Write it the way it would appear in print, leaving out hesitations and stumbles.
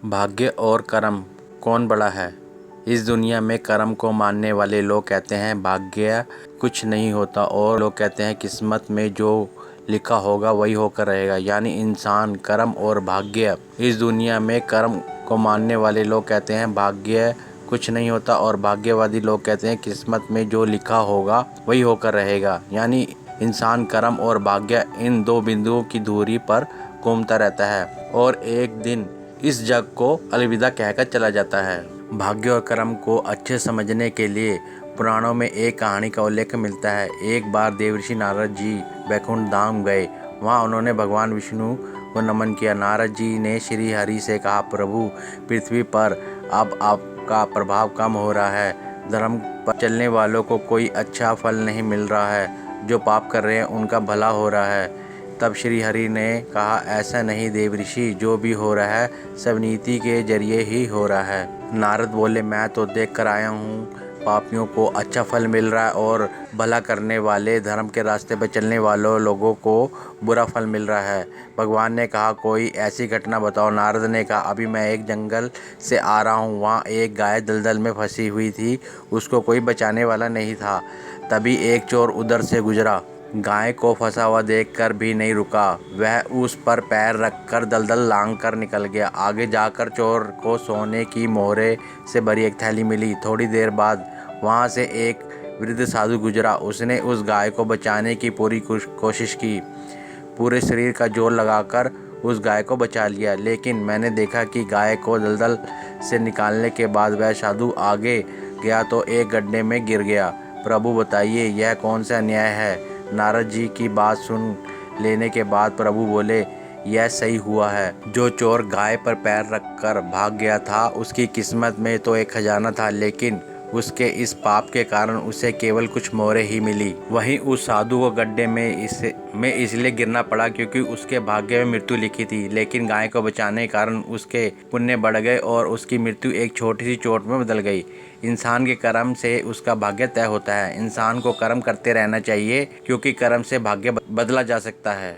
भाग्य और कर्म कौन बड़ा है? इस दुनिया में कर्म को मानने वाले लोग कहते हैं भाग्य कुछ नहीं होता और लोग कहते हैं किस्मत में जो लिखा होगा वही होकर रहेगा, यानी इंसान, कर्म और भाग्य। इस दुनिया में कर्म को मानने वाले लोग कहते हैं भाग्य कुछ नहीं होता और भाग्यवादी लोग कहते हैं किस्मत में जो लिखा होगा वही होकर रहेगा, यानी इंसान, कर्म और भाग्य इन दो बिंदुओं की दूरी पर घूमता रहता है और एक दिन इस जग को अलविदा कहकर चला जाता है। भाग्य और कर्म को अच्छे समझने के लिए पुराणों में एक कहानी का उल्लेख मिलता है। एक बार देवर्षि नारद जी वैकुंठ धाम गए। वहाँ उन्होंने भगवान विष्णु को नमन किया। नारद जी ने श्री हरि से कहा, प्रभु, पृथ्वी पर अब आपका प्रभाव कम हो रहा है। धर्म पर चलने वालों को कोई अच्छा फल नहीं मिल रहा है, जो पाप कर रहे हैं उनका भला हो रहा है। तब श्री हरि ने कहा, ऐसा नहीं देवर्षि, जो भी हो रहा है सब नीति के जरिए ही हो रहा है। नारद बोले, मैं तो देख कर आया हूँ, पापियों को अच्छा फल मिल रहा है और भला करने वाले, धर्म के रास्ते पर चलने वालों लोगों को बुरा फल मिल रहा है। भगवान ने कहा, कोई ऐसी घटना बताओ। नारद ने कहा, अभी मैं एक जंगल से आ रहा हूँ, वहाँ एक गाय दलदल में फंसी हुई थी, उसको कोई बचाने वाला नहीं था। तभी एक चोर उधर से गुजरा। गाय को फंसा हुआ देखकर भी नहीं रुका, वह उस पर पैर रखकर दलदल लांघकर निकल गया। आगे जाकर चोर को सोने की मोहरे से भरी एक थैली मिली। थोड़ी देर बाद वहां से एक वृद्ध साधु गुजरा। उसने उस गाय को बचाने की पूरी कोशिश की, पूरे शरीर का जोर लगाकर उस गाय को बचा लिया, लेकिन मैंने देखा कि गाय को दलदल से निकालने के बाद वह साधु आगे गया तो एक गड्ढे में गिर गया। प्रभु बताइए, यह कौन सा न्याय है? नारद जी की बात सुन लेने के बाद प्रभु बोले, यह सही हुआ है। जो चोर गाय पर पैर रखकर भाग गया था, उसकी किस्मत में तो एक खजाना था, लेकिन उसके इस पाप के कारण उसे केवल कुछ मोहरे ही मिली। वहीं उस साधु को गड्ढे में इसलिए गिरना पड़ा क्योंकि उसके भाग्य में मृत्यु लिखी थी, लेकिन गाय को बचाने के कारण उसके पुण्य बढ़ गए और उसकी मृत्यु एक छोटी सी चोट में बदल गई। इंसान के कर्म से उसका भाग्य तय होता है। इंसान को कर्म करते रहना चाहिए क्योंकि कर्म से भाग्य बदला जा सकता है।